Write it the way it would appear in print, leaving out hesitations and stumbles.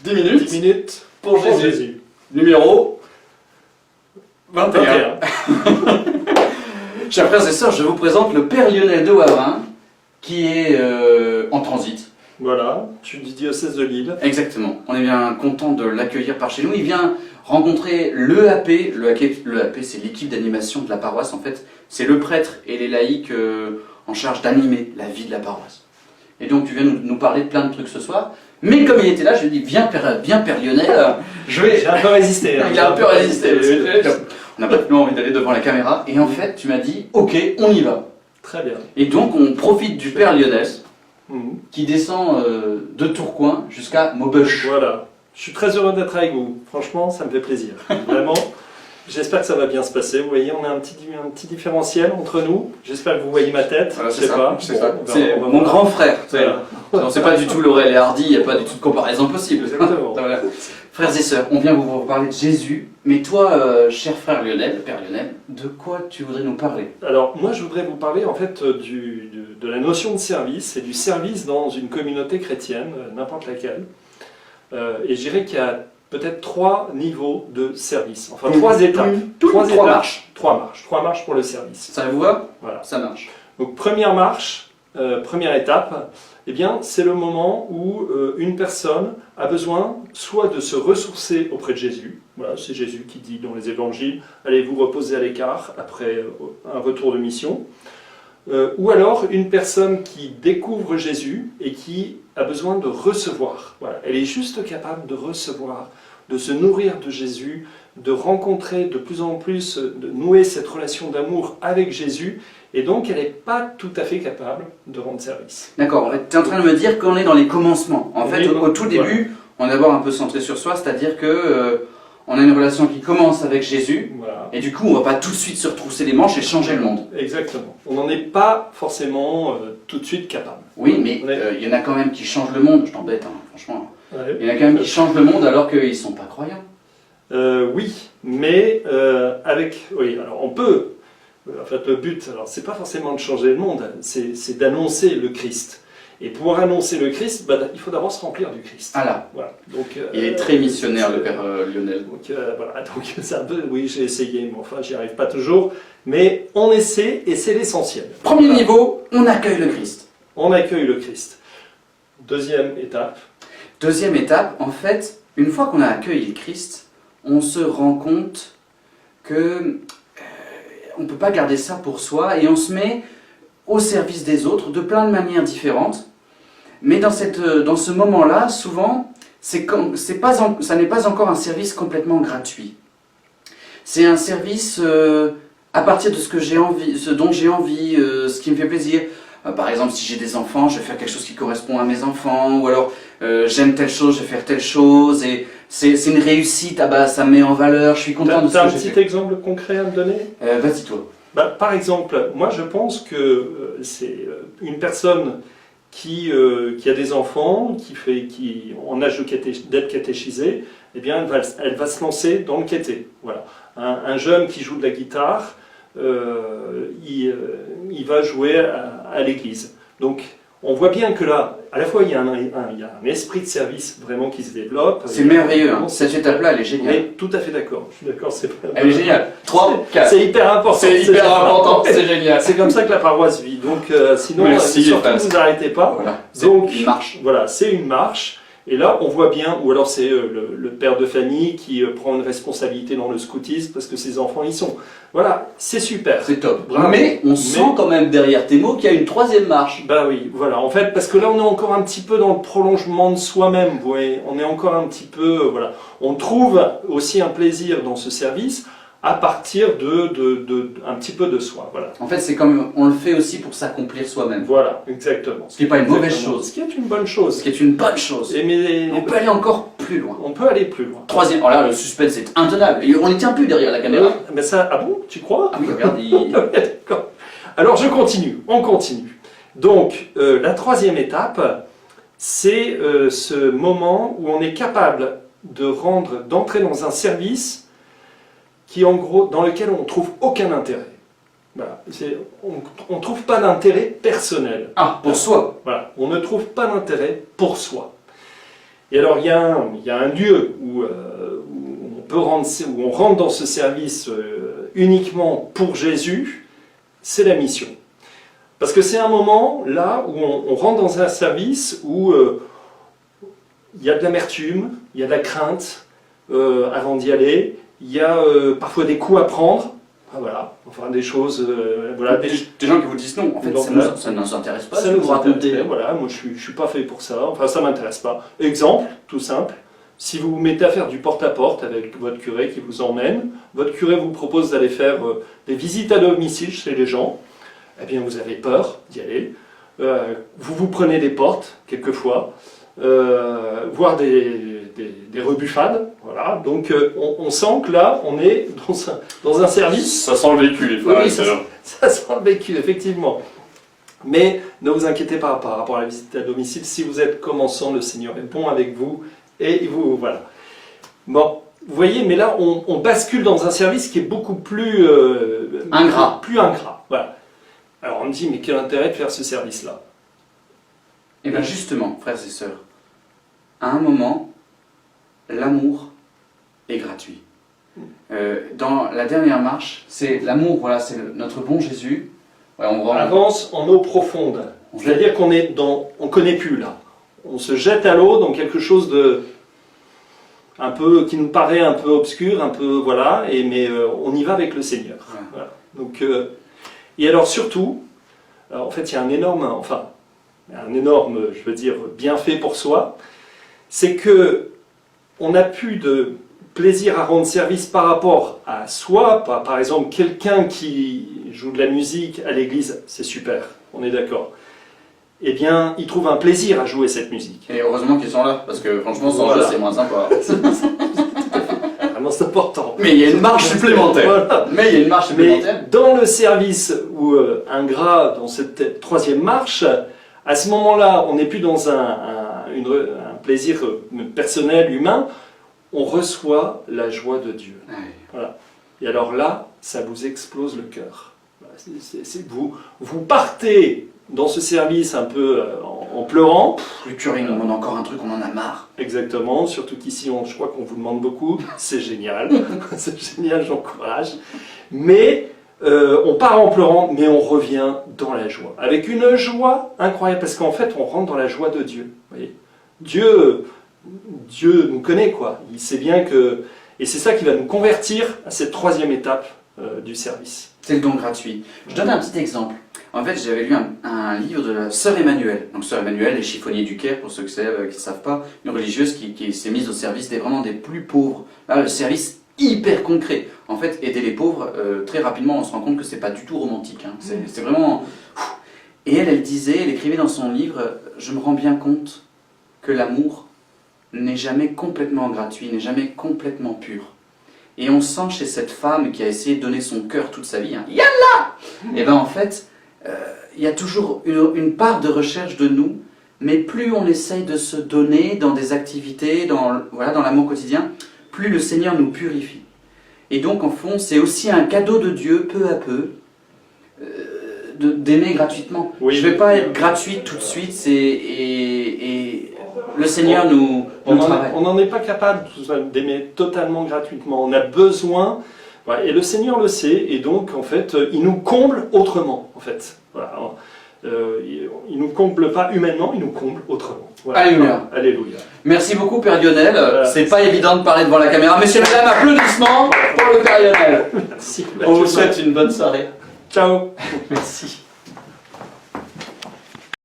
10 minutes. 10 minutes pour pour Jésus. Jésus. Numéro 21. 21. Chers frères et sœurs, je vous présente le Père Lionel de Wavrin, qui est en transit. Voilà, je suis du diocèse de Lille. Exactement. On est bien content de l'accueillir par chez nous. Il vient rencontrer l'EAP. L'EAP, c'est l'équipe d'animation de la paroisse. En fait, c'est le prêtre et les laïcs en charge d'animer la vie de la paroisse. Et donc, tu viens nous parler de plein de trucs ce soir. Mais comme il était là, je lui ai dit, viens Père Lionel, J'ai un peu résisté. Il a un peu résisté. On n'a pas plus envie d'aller devant la caméra. Et en fait, tu m'as dit, ok, on y va. Très bien. Et donc, on profite du Père Lionel, Mhm. qui descend de Tourcoing jusqu'à Maubeuge. Voilà, je suis très heureux d'être avec vous. Franchement, ça me fait plaisir. Vraiment, j'espère que ça va bien se se passer. Vous voyez, on a un petit différentiel entre nous. J'espère que vous voyez ma tête. Voilà, je sais ça, pas. c'est Bon, ça. on va- C'est on va mon voir. grand frère. Voilà. Non, c'est pas du tout Laurel et Hardy, il n'y a pas du tout de comparaison possible. Exactement. Voilà. Frères et sœurs, on vient vous parler de Jésus. Mais toi, cher frère Lionel, Père Lionel, de quoi tu voudrais nous parler? Alors, moi, je voudrais vous parler en fait de la notion de service et du service dans une communauté chrétienne, n'importe laquelle. Et je dirais qu'il y a peut-être 3 niveaux de service, enfin 3 étapes. Trois étapes, marches. 3 marches pour le service. Ça vous va? Voilà. Ça marche. Donc première marche, première étape, eh bien c'est le moment où une personne a besoin soit de se ressourcer auprès de Jésus. Voilà, c'est Jésus qui dit dans les évangiles, allez vous reposer à l'écart après un retour de mission. Ou alors une personne qui découvre Jésus et qui a besoin de recevoir. Voilà. Elle est juste capable de recevoir, de se nourrir de Jésus, de rencontrer de plus en plus, de nouer cette relation d'amour avec Jésus, et donc elle n'est pas tout à fait capable de rendre service. D'accord, tu es en train de me dire qu'on est dans les commencements. En fait, au tout début, on est d'abord un peu centré sur soi, c'est-à-dire que on a une relation qui commence avec Jésus, Voilà. et du coup, on va pas tout de suite se retrousser les manches et changer le monde. Exactement. On n'en est pas forcément tout de suite capable. Oui, mais il y en a quand même qui changent le monde, je t'embête, hein, franchement. Ouais. Il y en a quand même qui changent le monde alors qu'ils sont pas croyants. Oui, mais oui, alors on peut. En fait, le but, alors c'est pas forcément de changer le monde, c'est d'annoncer le Christ. Et pour annoncer le Christ, il faut d'abord se remplir du Christ. Ah là, Voilà. Donc, il est très missionnaire, le Père Lionel. Donc, voilà. Donc c'est un peu, oui, j'ai essayé, mais enfin, j'y arrive pas toujours. Mais on essaie, et c'est l'essentiel. Premier Voilà. niveau, on accueille le Christ. On accueille le Christ. Deuxième étape. Deuxième étape, en fait, une fois qu'on a accueilli le Christ, on se rend compte que on ne peut pas garder ça pour soi et on se met au service des autres de plein de manières différentes. Mais dans ce moment-là, souvent, ça n'est pas encore un service complètement gratuit. C'est un service à partir de ce dont j'ai envie, ce qui me fait plaisir. Par exemple, si j'ai des enfants, je vais faire quelque chose qui correspond à mes enfants, ou alors j'aime telle chose, je vais faire telle chose, et c'est une réussite, ça me met en valeur, je suis content de ce T'as que un j'ai petit fait. exemple concret à me donner? Vas-y toi. Par exemple, moi je pense que c'est une personne qui a des enfants, qui en âge d'être catéchisé, eh bien elle va se lancer dans le caté. Voilà. Un jeune qui joue de la guitare, il va jouer à l'église. Donc on voit bien que là, à la fois il y a un esprit de service vraiment qui se développe. C'est merveilleux, hein. Cette étape-là, elle est On géniale. est tout à fait d'accord. Je suis d'accord, Elle est géniale. 3, 4. C'est hyper important. C'est hyper important, c'est génial. C'est comme ça que la paroisse vit. Donc sinon, Merci, surtout les vous n'arrêtez pas. Voilà, c'est Donc une marche. voilà, c'est une marche. Et là, on voit bien, ou alors c'est le père de famille qui prend une responsabilité dans le scoutisme parce que ses enfants y sont. Voilà, c'est super. C'est top. Bravo. Mais on sent quand même derrière tes mots qu'il y a une troisième marche. Bah oui, voilà, en fait, parce que là on est encore un petit peu dans le prolongement de soi-même, vous voyez, on est encore un petit peu, voilà, on trouve aussi un plaisir dans ce service à partir un petit peu de soi, voilà. En fait, c'est comme on le fait aussi pour s'accomplir soi-même. Voilà, exactement. Ce qui n'est pas une mauvaise Exactement. chose. Ce qui est une bonne chose. Ce qui est une bonne chose. Mais On peut aller encore plus loin. on peut aller plus loin. Troisième, alors là, le suspense est intenable. Et on n'y tient plus derrière la caméra. Mais ça, ah bon, tu crois? Ah oui, regarde, il... D'accord. Alors je continue, on continue. Donc la troisième étape, c'est ce moment où on est capable d'entrer dans un service qui en gros, dans lequel on ne trouve aucun intérêt. Voilà. On ne trouve pas d'intérêt personnel. Ah, pour soi. Voilà. On ne trouve pas d'intérêt pour soi. Et alors il y a un lieu où on rentre dans ce service uniquement pour Jésus, c'est la mission. Parce que c'est un moment là où on rentre dans un service où il y a de l'amertume, il y a de la crainte avant d'y aller, il y a parfois des coups à prendre, voilà, enfin des choses, voilà, des gens qui vous disent non, en fait donc, ça ne nous intéresse pas, ça si nous vous racontez. voilà, moi je suis pas fait pour ça, enfin ça m'intéresse pas. Exemple, tout simple, si vous vous mettez à faire du porte-à-porte avec votre curé qui vous emmène, votre curé vous propose d'aller faire des visites à domicile chez les gens, eh bien vous avez peur d'y aller, vous prenez des portes, quelquefois, voire des rebuffades, voilà, donc on sent que là, on est dans un service... Ça sent le vécu, les frères et sœurs. Ça sent le vécu, effectivement. Mais ne vous inquiétez pas par rapport à la visite à domicile, si vous êtes commençant, le Seigneur est bon avec vous, et vous, voilà. Bon, vous voyez, mais là, on bascule dans un service qui est beaucoup plus... ingrat. Plus ingrat, voilà. Alors on me dit, mais quel intérêt de faire ce service-là? Et bien justement, frères et sœurs, à un moment, l'amour est gratuit. Dans la dernière marche, c'est l'amour, voilà, c'est notre bon Jésus. Ouais, on avance en eau profonde. C'est-à-dire on connaît plus là. On se jette à l'eau dans quelque chose de un peu qui nous paraît un peu obscur, un peu voilà, mais on y va avec le Seigneur. Ouais. Voilà. Donc et alors surtout, en fait, il y a un énorme, je veux dire, bienfait pour soi, c'est que on n'a plus de plaisir à rendre service par rapport à soi, par exemple quelqu'un qui joue de la musique à l'église, c'est super, on est d'accord. Eh bien, il trouve un plaisir à jouer cette musique. Et heureusement qu'ils sont là, parce que franchement sans Voilà. jeu c'est moins sympa. Vraiment, c'est important. Mais il y a une marche supplémentaire. Voilà. Mais il y a une marche Mais supplémentaire. dans le service où ingrat, dans cette troisième marche, à ce moment-là, on n'est plus dans un plaisir personnel, humain, on reçoit la joie de Dieu. Ouais. Voilà. Et alors là, ça vous explose le cœur. Vous partez dans ce service un peu en pleurant. Le curé nous demande encore un truc, on en a marre. Exactement, surtout qu'ici, je crois qu'on vous demande beaucoup. C'est génial, c'est génial, j'encourage. Mais on part en pleurant, mais on revient dans la joie. Avec une joie incroyable, parce qu'en fait, on rentre dans la joie de Dieu. Vous voyez, Dieu nous connaît, quoi. Il sait bien que... Et c'est ça qui va nous convertir à cette troisième étape du service. C'est le don gratuit. Je donne un petit exemple. En fait, j'avais lu un livre de la sœur Emmanuelle. Donc, sœur Emmanuelle, les chiffonniers du Caire, pour ceux qui ne savent pas, une religieuse qui s'est mise au service vraiment des plus pauvres. Là, le service hyper concret. En fait, aider les pauvres, très rapidement, on se rend compte que c'est pas du tout romantique. Hein. C'est vraiment... Et elle disait, elle écrivait dans son livre, je me rends bien compte que l'amour n'est jamais complètement gratuit, n'est jamais complètement pur. Et on sent chez cette femme qui a essayé de donner son cœur toute sa vie, hein, Yallah! Et bien en fait, il y a toujours une part de recherche de nous, mais plus on essaye de se donner dans des activités, dans l'amour quotidien, plus le Seigneur nous purifie. Et donc en fond, c'est aussi un cadeau de Dieu, peu à peu, d'aimer gratuitement. Oui. Je ne vais pas être gratuite tout de suite, et le Seigneur nous travaille. On n'en est pas capable d'aimer totalement gratuitement. On a besoin, voilà, et le Seigneur le sait, et donc en fait, il nous comble autrement. En fait, voilà. Il nous comble pas humainement, il nous comble autrement. Voilà. Alléluia. Alléluia. Merci beaucoup Père Lionel. Voilà. C'est pas évident de parler devant la caméra. Messieurs et mesdames, applaudissements pour le Père Lionel. Merci. On vous souhaite une bonne soirée. Ciao. Merci.